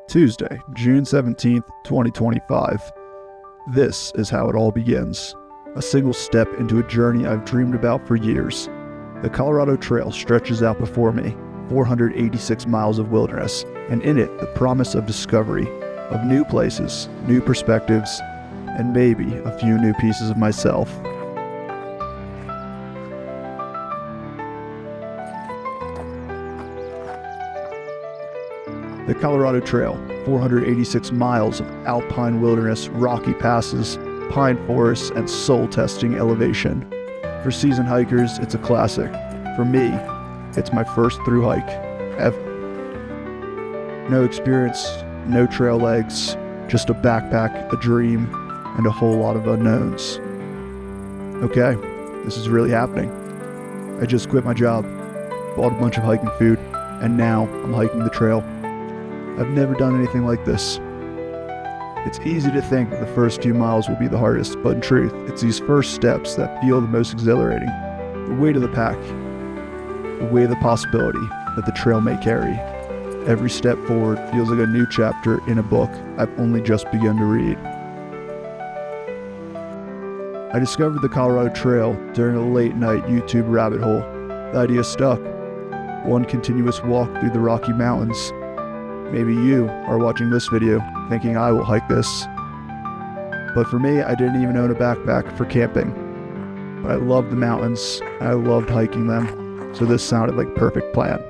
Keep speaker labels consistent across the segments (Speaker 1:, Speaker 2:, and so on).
Speaker 1: Tuesday, June 17th, 2025. This is how it all begins. A single step into a journey I've dreamed about for years. The Colorado Trail stretches out before me, 486 miles of wilderness, and in it the promise of discovery, of new places, new perspectives, and maybe a few new pieces of myself. The Colorado Trail, 486 miles of alpine wilderness, rocky passes, pine forests, and soul-testing elevation. For seasoned hikers, it's a classic. For me, it's my first thru hike ever. No experience, no trail legs, just a backpack, a dream, and a whole lot of unknowns. Okay, this is really happening. I just quit my job, bought a bunch of hiking food, and now I'm hiking the trail. I've never done anything like this. It's easy to think that the first few miles will be the hardest, but in truth, it's these first steps that feel the most exhilarating. The weight of the pack, the weight of the possibility that the trail may carry. Every step forward feels like a new chapter in a book I've only just begun to read. I discovered the Colorado Trail during a late-night YouTube rabbit hole. The idea stuck. One continuous walk through the Rocky Mountains. Maybe you are watching this video thinking I will hike this. But for me, I didn't even own a backpack for camping. But I loved the mountains, and I loved hiking them, so this sounded like a perfect plan.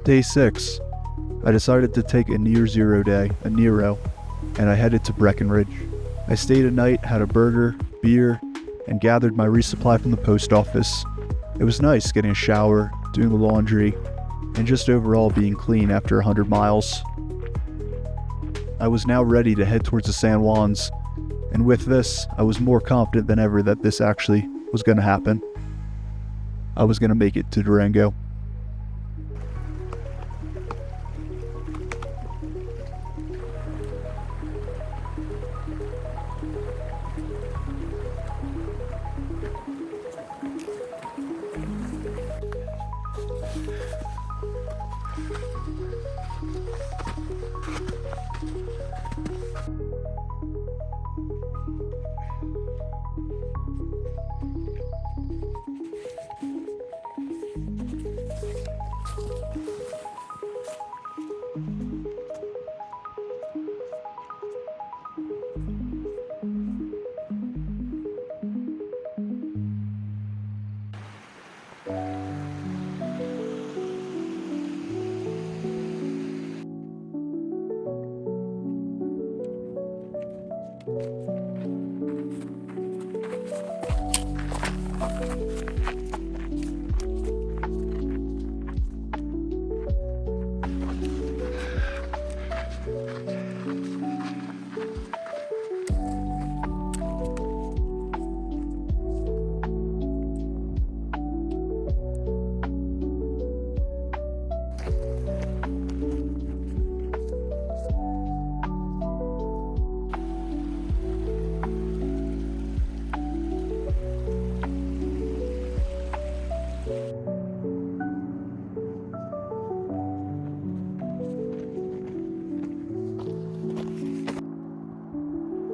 Speaker 1: Day 6. I decided to take a near zero day, a Nero, and I headed to Breckenridge. I stayed a night, had a burger, beer, and gathered my resupply from the post office. It was nice getting a shower, doing the laundry, and just overall being clean after 100 miles. I was now ready to head towards the San Juans, and with this, I was more confident than ever that this actually was going to happen. I was going to make it to Durango.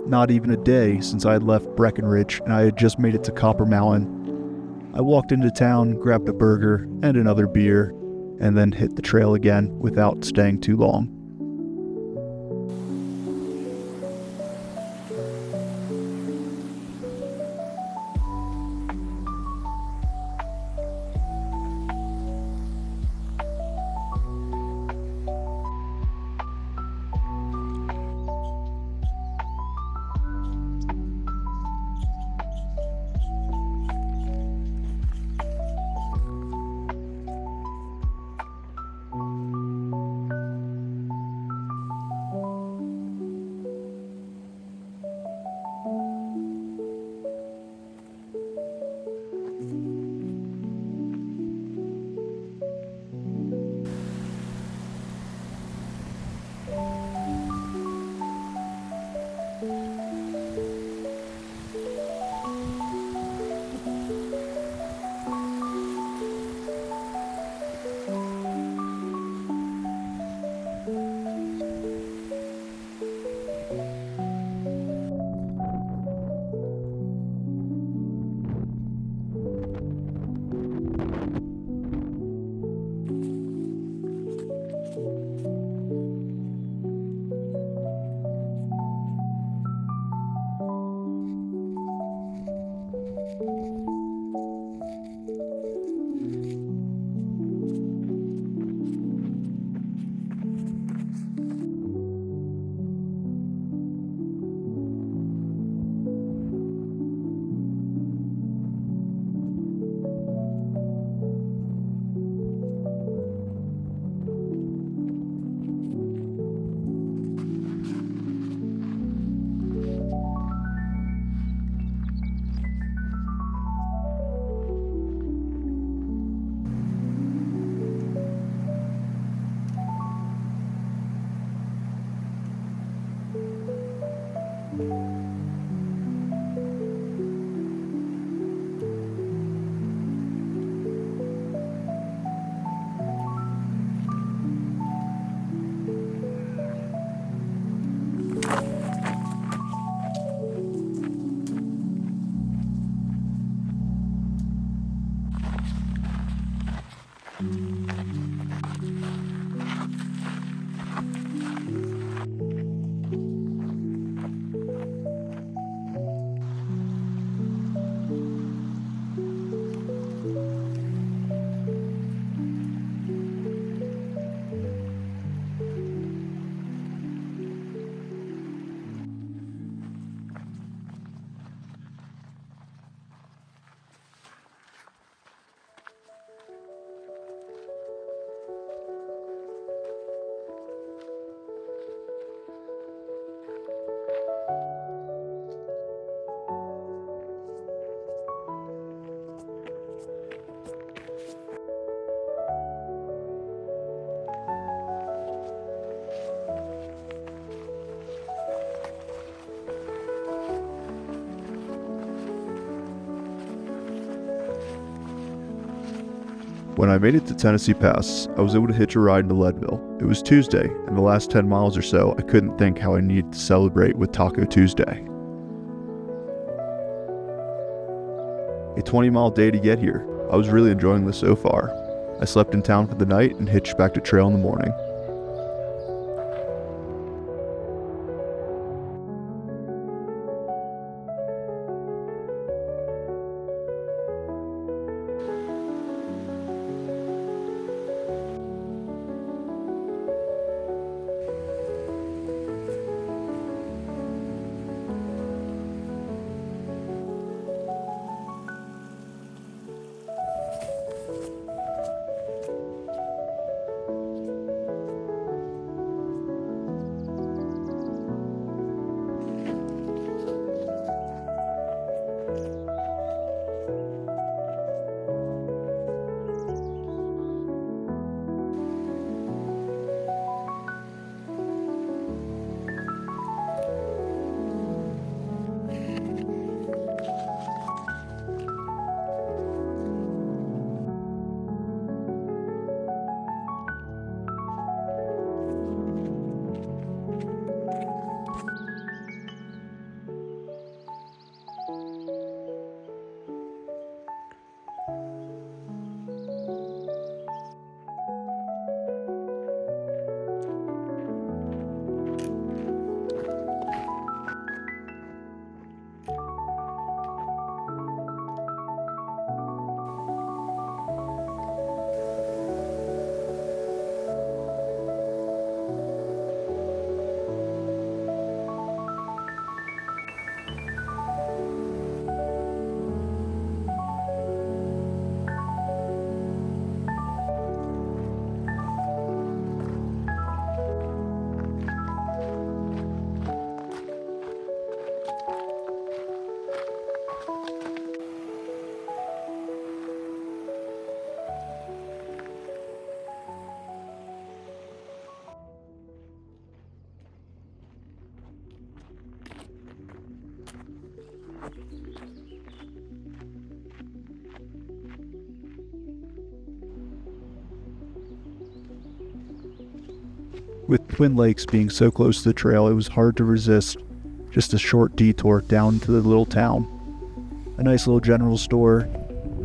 Speaker 1: Not even a day since I had left Breckenridge and I had just made it to Copper Mountain. I walked into town, grabbed a burger and another beer, and then hit the trail again without staying too long. When I made it to Tennessee Pass, I was able to hitch a ride into Leadville. It was Tuesday, and the last 10 miles or so, I couldn't think how I needed to celebrate with Taco Tuesday. A 20-mile day to get here. I was really enjoying this so far. I slept in town for the night and hitched back to trail in the morning. With Twin Lakes being so close to the trail, it was hard to resist just a short detour down to the little town. A nice little general store,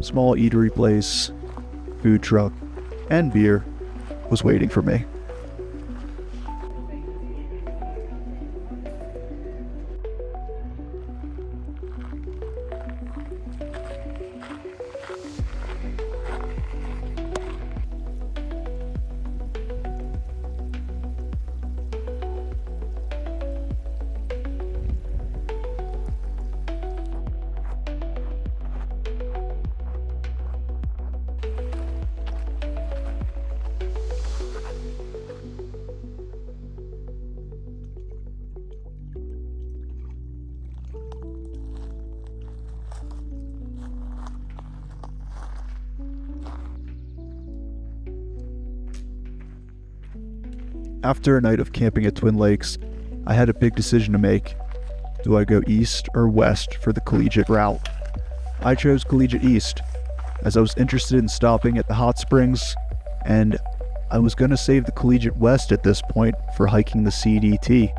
Speaker 1: small eatery place, food truck, and beer was waiting for me. After a night of camping at Twin Lakes, I had a big decision to make. Do I go east or west for the Collegiate route? I chose Collegiate East, as I was interested in stopping at the hot springs, and I was going to save the Collegiate West at this point for hiking the CDT.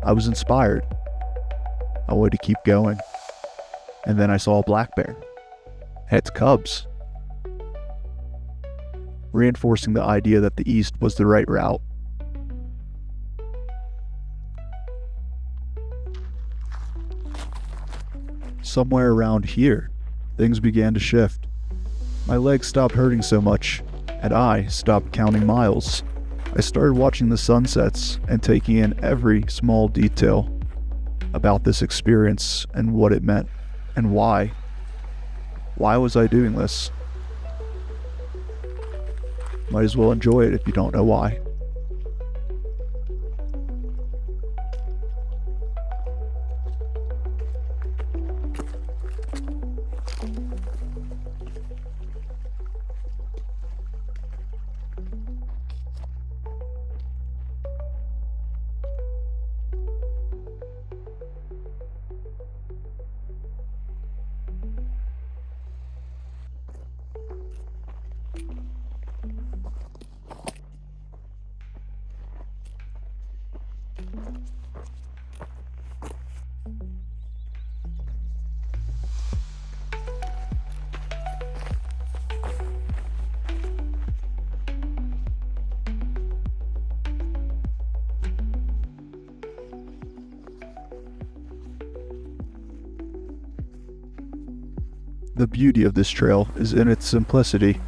Speaker 1: I was inspired. I wanted to keep going. And then I saw a black bear. And its cubs. Reinforcing the idea that the east was the right route. Somewhere around here, things began to shift. My legs stopped hurting so much, and I stopped counting miles. I started watching the sunsets and taking in every small detail about this experience and what it meant and why. Why was I doing this? Might as well enjoy it if you don't know why. The beauty of this trail is in its simplicity.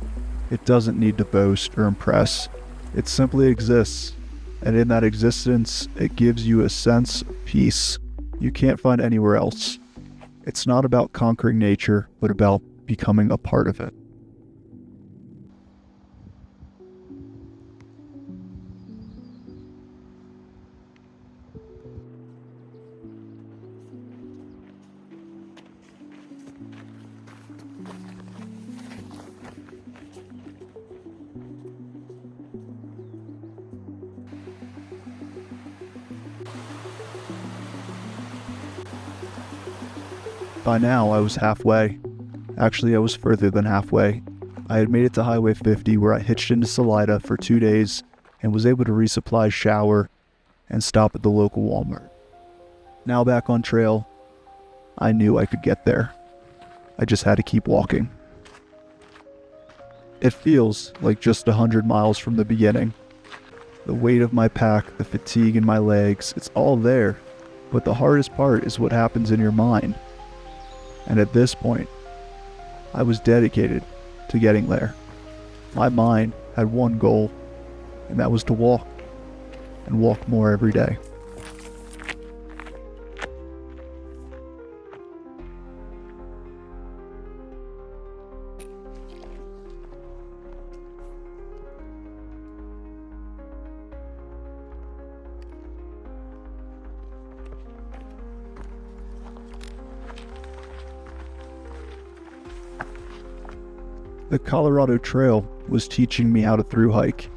Speaker 1: It doesn't need to boast or impress. It simply exists, and in that existence, it gives you a sense of peace you can't find anywhere else. It's not about conquering nature, but about becoming a part of it. By now, I was halfway. Actually, I was further than halfway. I had made it to Highway 50, where I hitched into Salida for 2 days and was able to resupply, shower, and stop at the local Walmart. Now back on trail, I knew I could get there. I just had to keep walking. It feels like just 100 miles from the beginning. The weight of my pack, the fatigue in my legs, it's all there. But the hardest part is what happens in your mind. And at this point, I was dedicated to getting there. My mind had one goal, and that was to walk, and walk more every day. The Colorado Trail was teaching me how to thru-hike,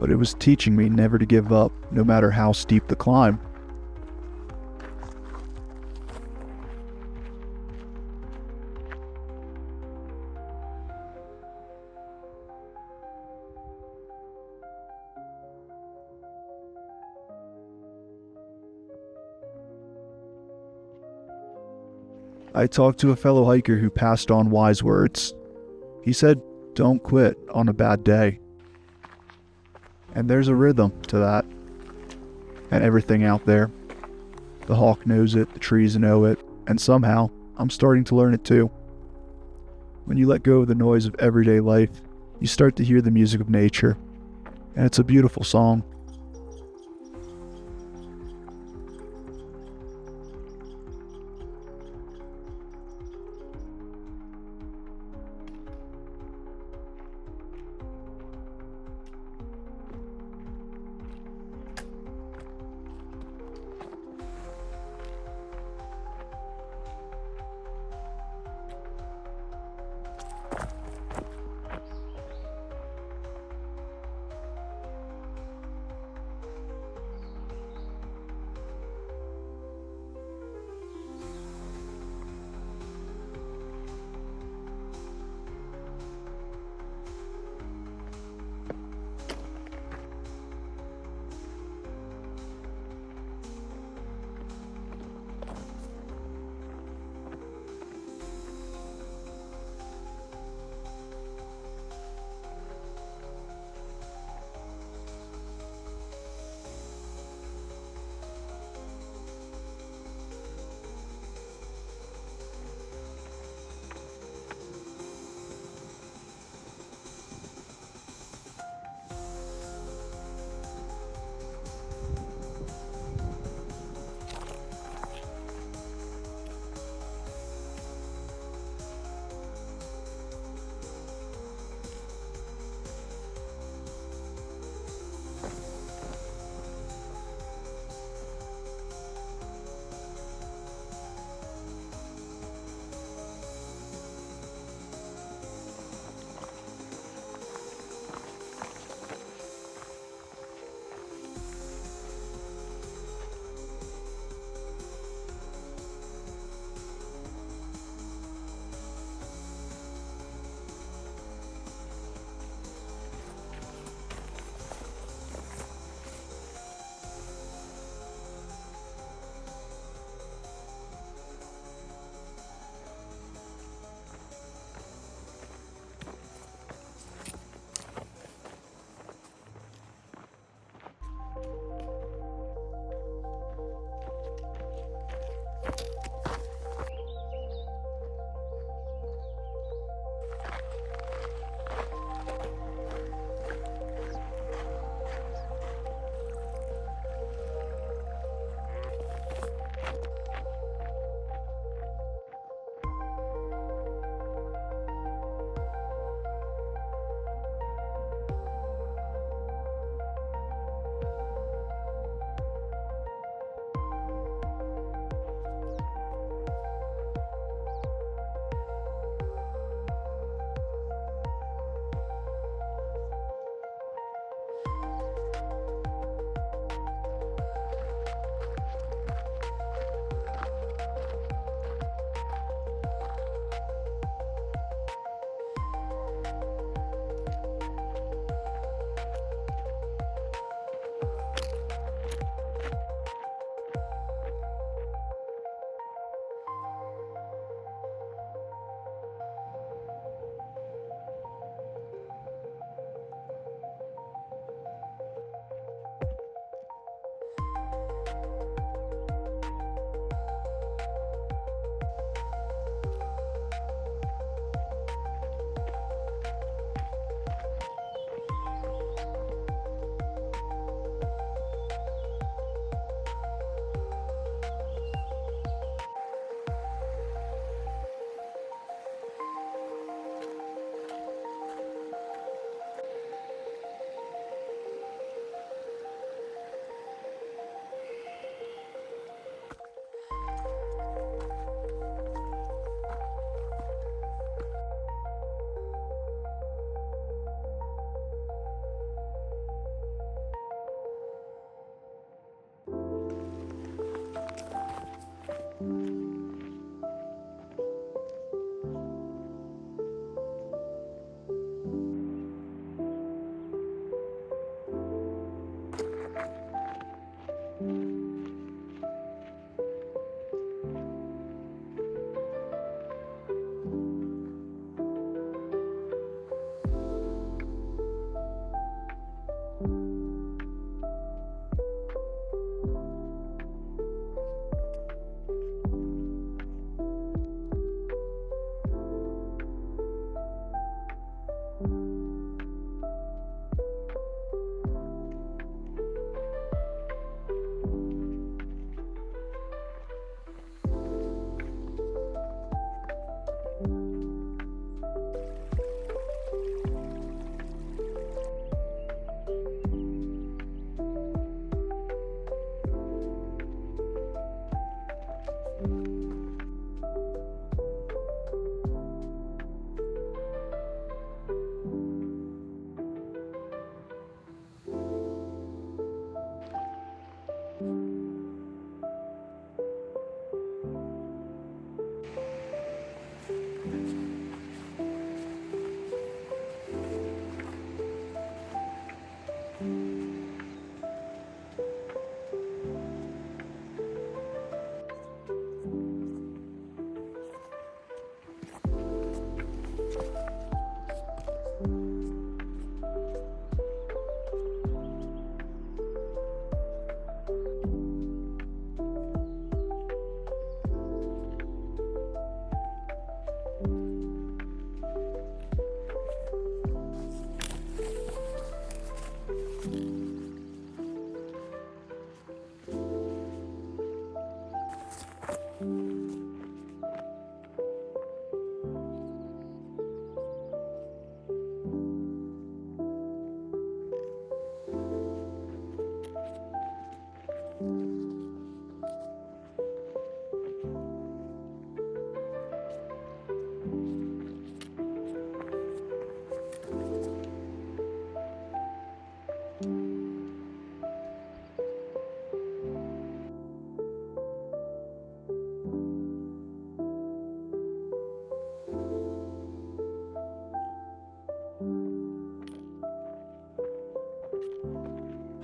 Speaker 1: but it was teaching me never to give up, no matter how steep the climb. I talked to a fellow hiker who passed on wise words. He said, don't quit on a bad day. And there's a rhythm to that. And everything out there. The hawk knows it, the trees know it, and somehow I'm starting to learn it too. When you let go of the noise of everyday life, you start to hear the music of nature. And it's a beautiful song.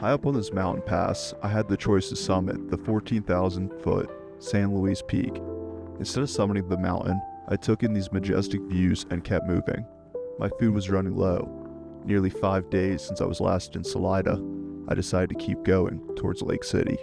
Speaker 1: High up on this mountain pass, I had the choice to summit the 14,000-foot San Luis Peak. Instead of summiting the mountain, I took in these majestic views and kept moving. My food was running low. Nearly 5 days since I was last in Salida, I decided to keep going towards Lake City.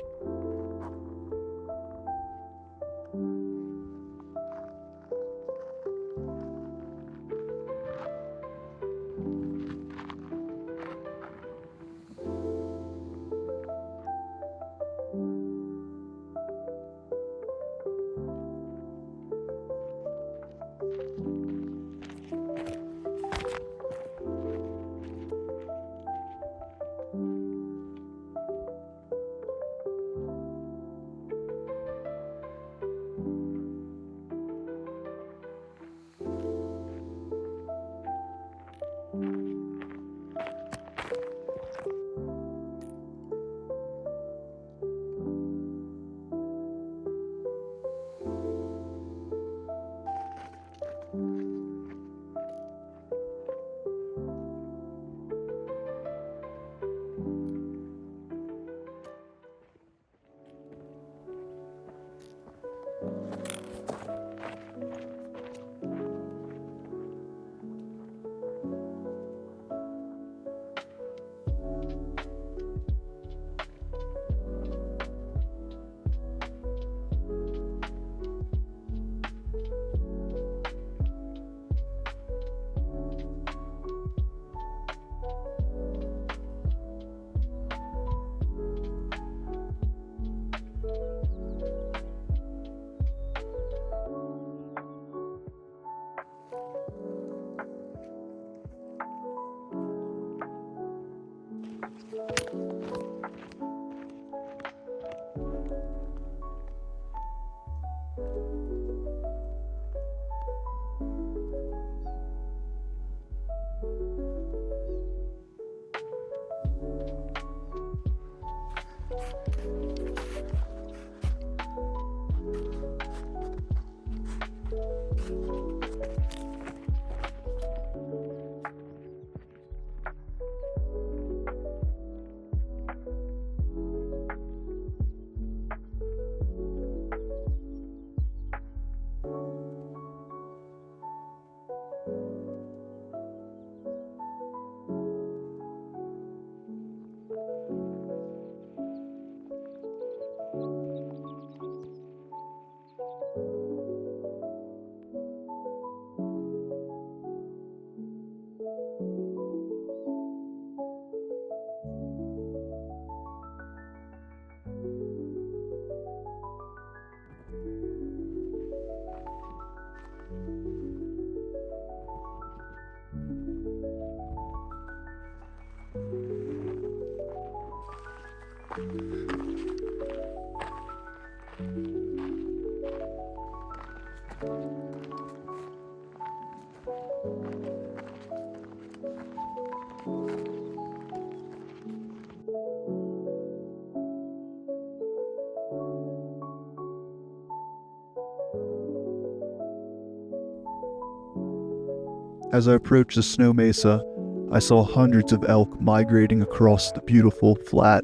Speaker 1: As I approached the snow mesa, I saw hundreds of elk migrating across the beautiful, flat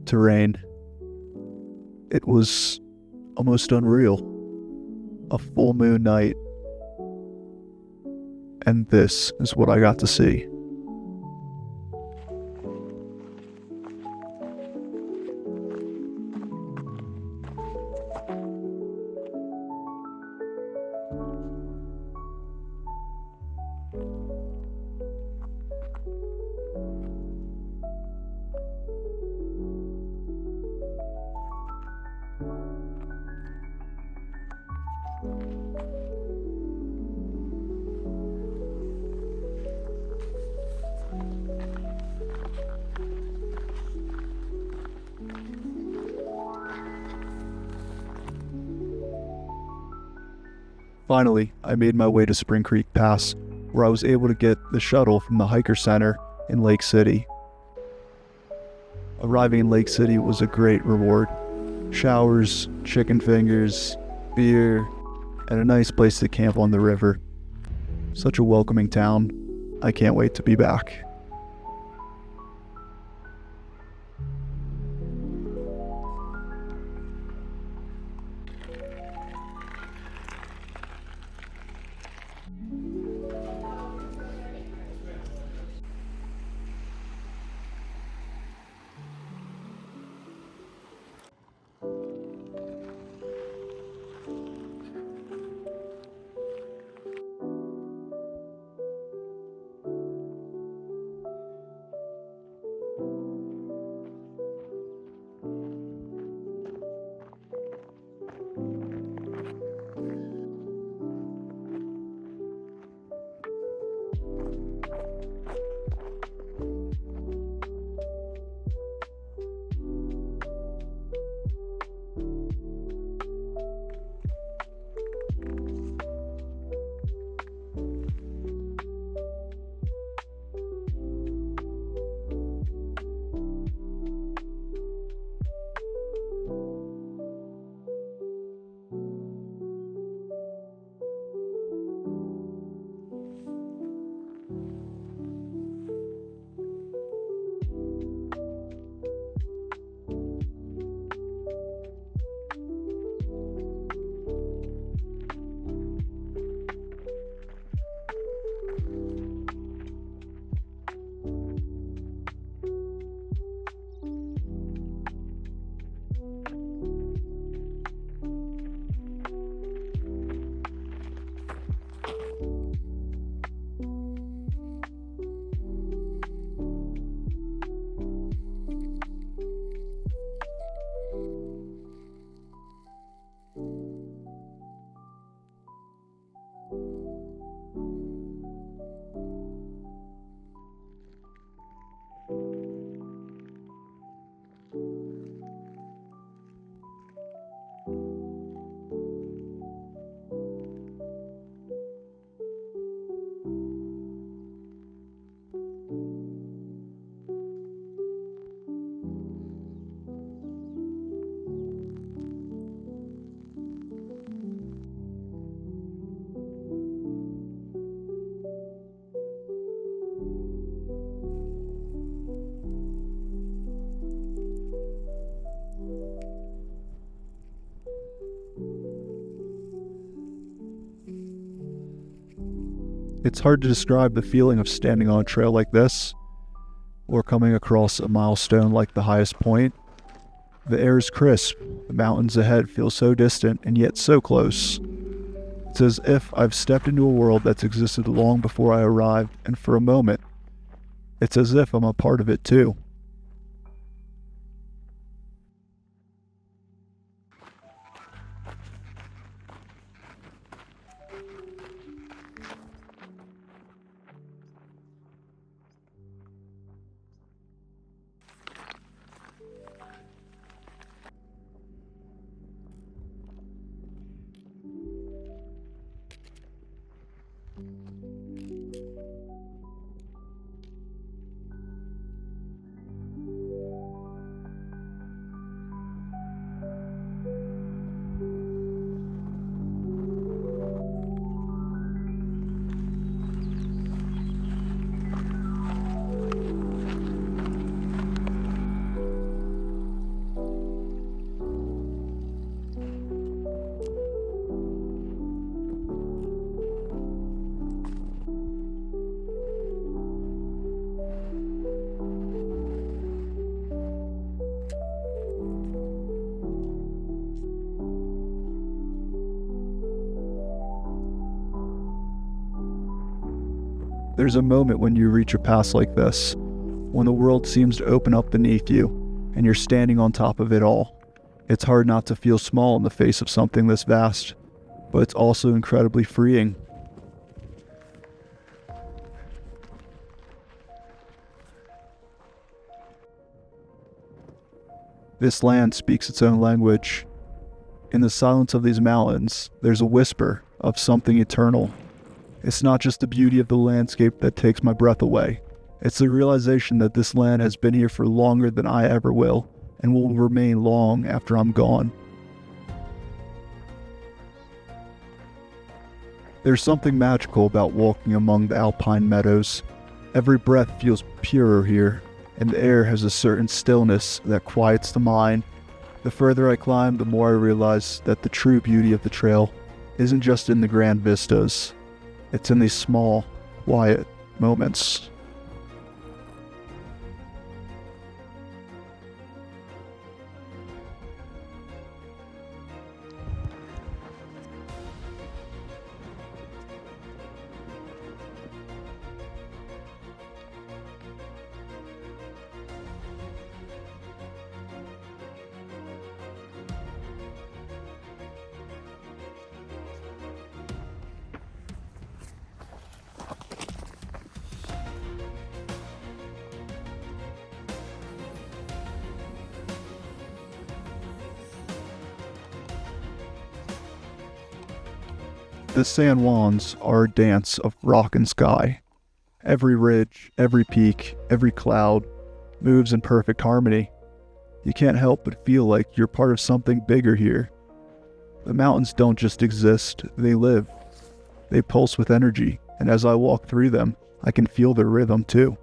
Speaker 1: terrain. It was almost unreal. A full moon night. And this is what I got to see. Finally, I made my way to Spring Creek Pass, where I was able to get the shuttle from the Hiker Center in Lake City. Arriving in Lake City was a great reward. Showers, chicken fingers, beer, and a nice place to camp on the river. Such a welcoming town. I can't wait to be back. It's hard to describe the feeling of standing on a trail like this, or coming across a milestone like the highest point. The air is crisp, the mountains ahead feel so distant and yet so close. It's as if I've stepped into a world that's existed long before I arrived, and for a moment, it's as if I'm a part of it too. There's a moment when you reach a pass like this, when the world seems to open up beneath you, and you're standing on top of it all. It's hard not to feel small in the face of something this vast, but it's also incredibly freeing. This land speaks its own language. In the silence of these mountains, there's a whisper of something eternal. It's not just the beauty of the landscape that takes my breath away. It's the realization that this land has been here for longer than I ever will, and will remain long after I'm gone. There's something magical about walking among the alpine meadows. Every breath feels purer here, and the air has a certain stillness that quiets the mind. The further I climb, the more I realize that the true beauty of the trail isn't just in the grand vistas. It's in these small, quiet moments. The San Juans are a dance of rock and sky. Every ridge, every peak, every cloud moves in perfect harmony. You can't help but feel like you're part of something bigger here. The mountains don't just exist, they live. They pulse with energy, and as I walk through them, I can feel their rhythm too.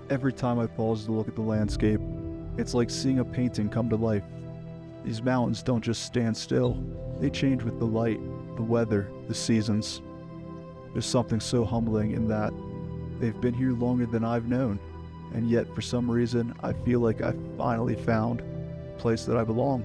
Speaker 1: Every time I pause to look at the landscape, it's like seeing a painting come to life. These mountains don't just stand still, they change with the light, the weather, the seasons. There's something so humbling in that. They've been here longer than I've known, and yet for some reason I feel like I've finally found a place that I belong.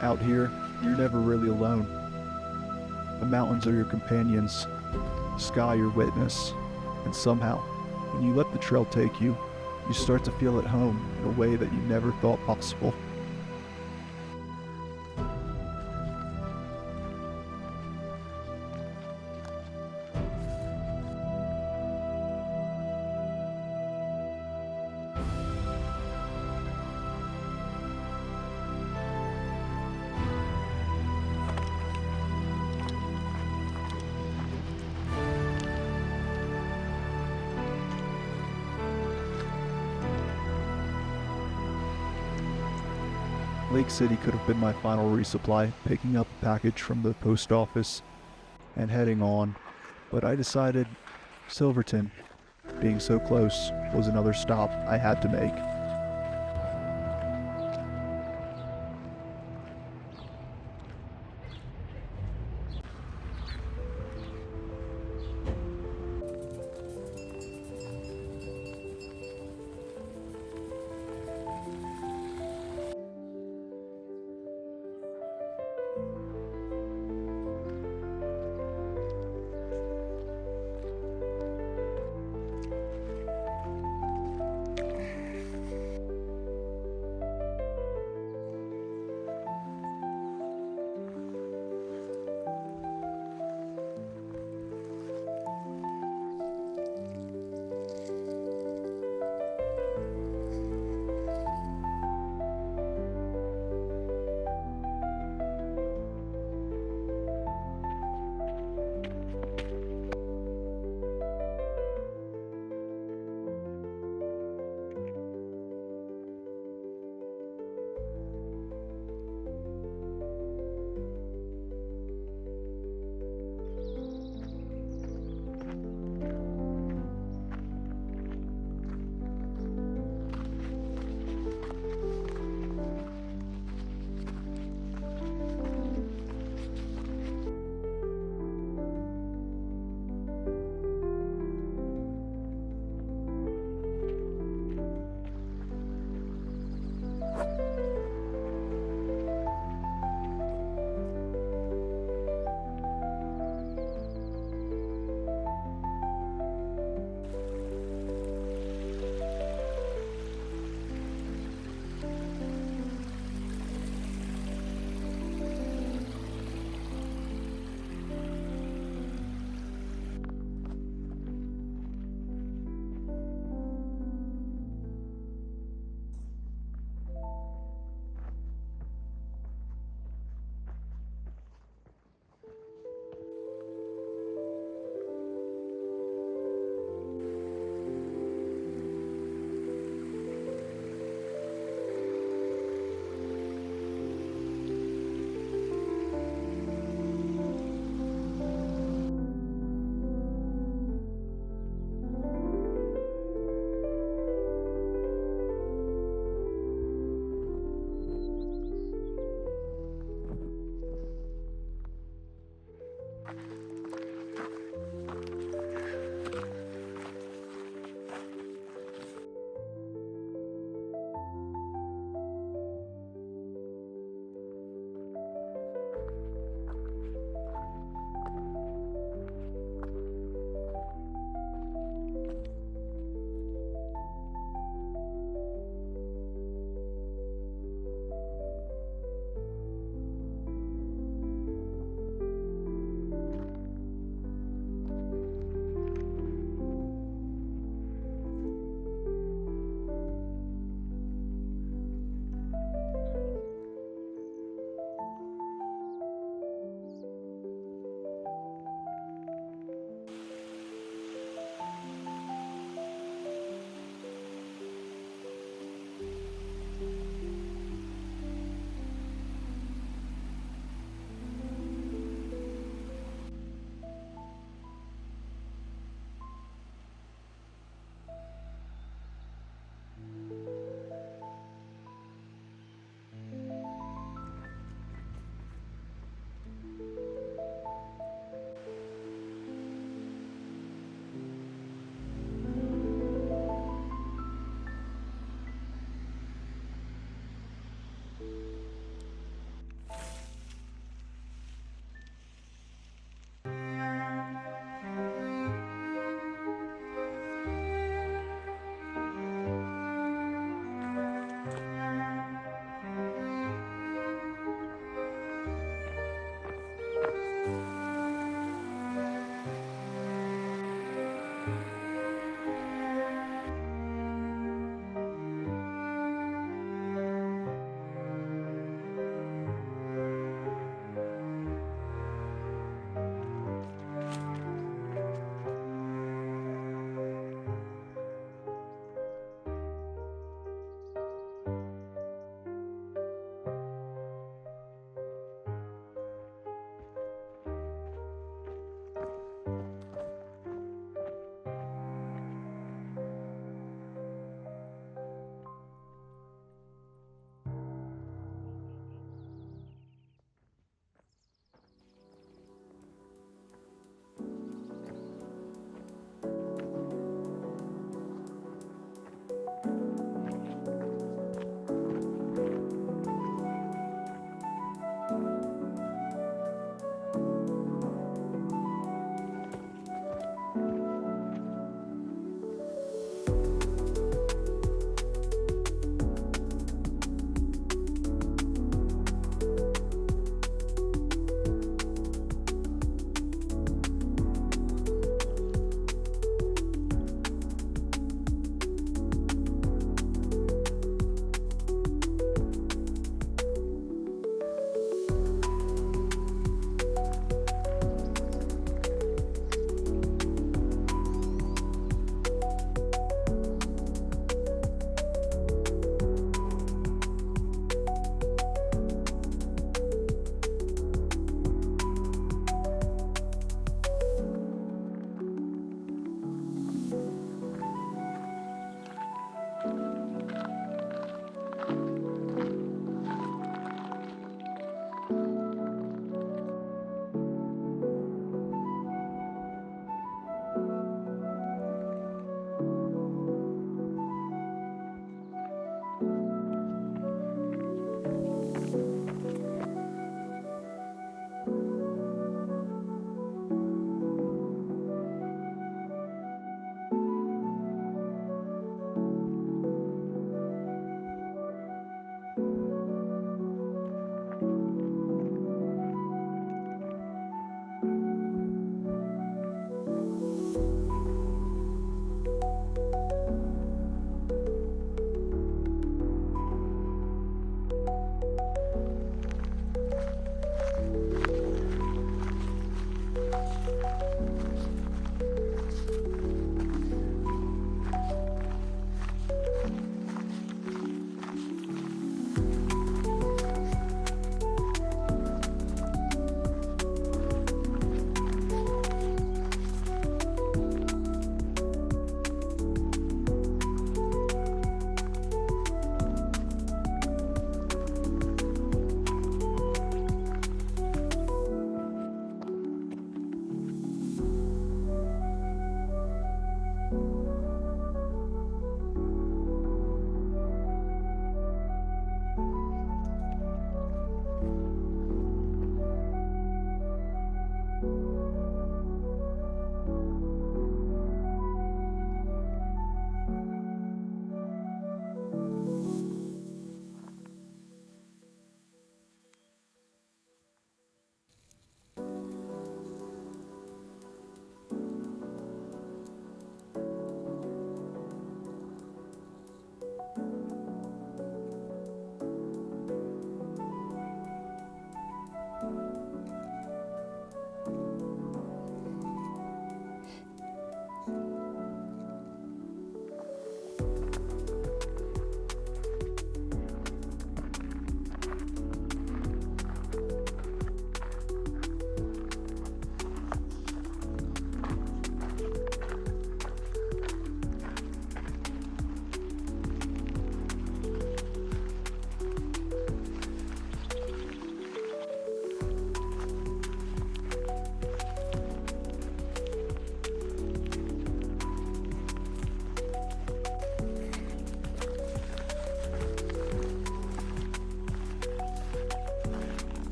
Speaker 1: Out here, you're never really alone. The mountains are your companions, the sky your witness, and somehow, when you let the trail take you, you start to feel at home in a way that you never thought possible. Lake City could have been my final resupply, picking up a package from the post office and heading on, but I decided Silverton, being so close, was another stop I had to make.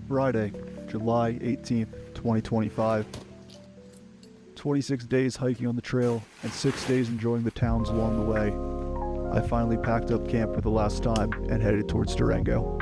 Speaker 1: Friday, July 18th, 2025. 26 days hiking on the trail and 6 days enjoying the towns along the way. I finally packed up camp for the last time and headed towards Durango.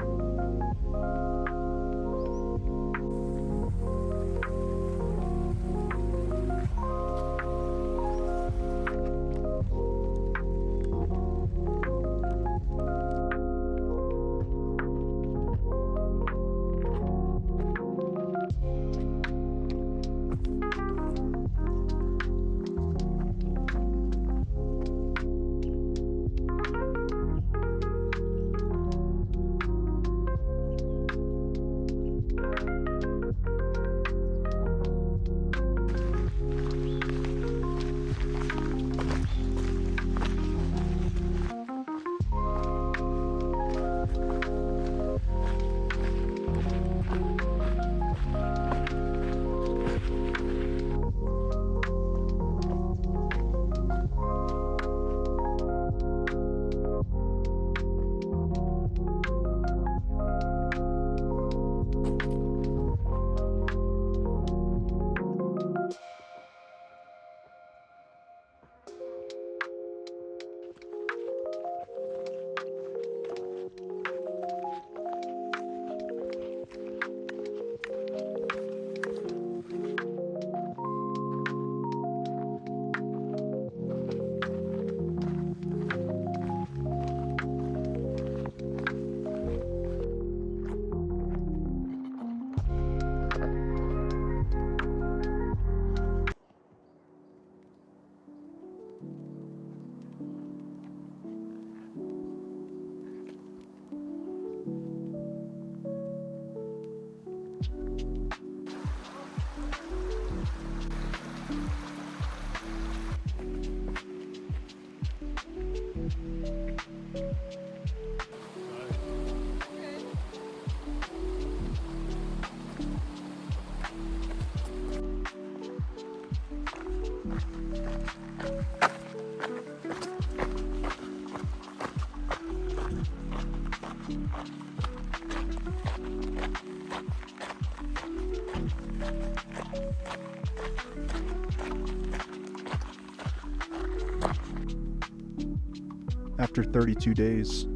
Speaker 1: After 32 days,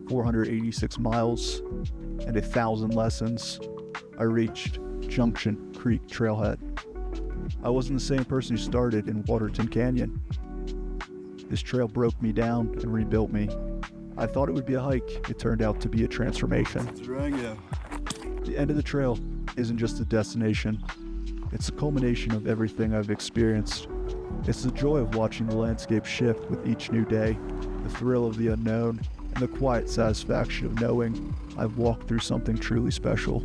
Speaker 1: 486 miles, and 1,000 lessons, I reached Junction Creek Trailhead. I wasn't the same person who started in Waterton Canyon. This trail broke me down and rebuilt me. I thought it would be a hike. It turned out to be a transformation.
Speaker 2: Durango.
Speaker 1: The end of the trail isn't just a destination. It's a culmination of everything I've experienced. It's the joy of watching the landscape shift with each new day, the thrill of the unknown, and the quiet satisfaction of knowing I've walked through something truly special.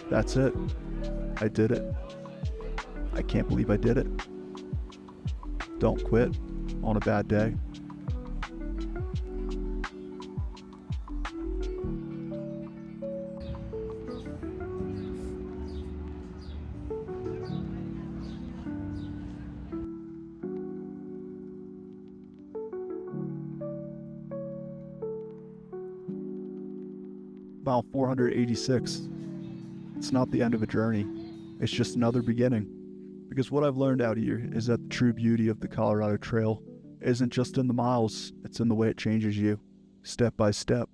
Speaker 1: That's it. I did it. I can't believe I did it. Don't quit on a bad day. Mile 486. It's not the end of a journey. It's just another beginning. Because what I've learned out here is that the true beauty of the Colorado Trail isn't just in the miles, it's in the way it changes you, step by step.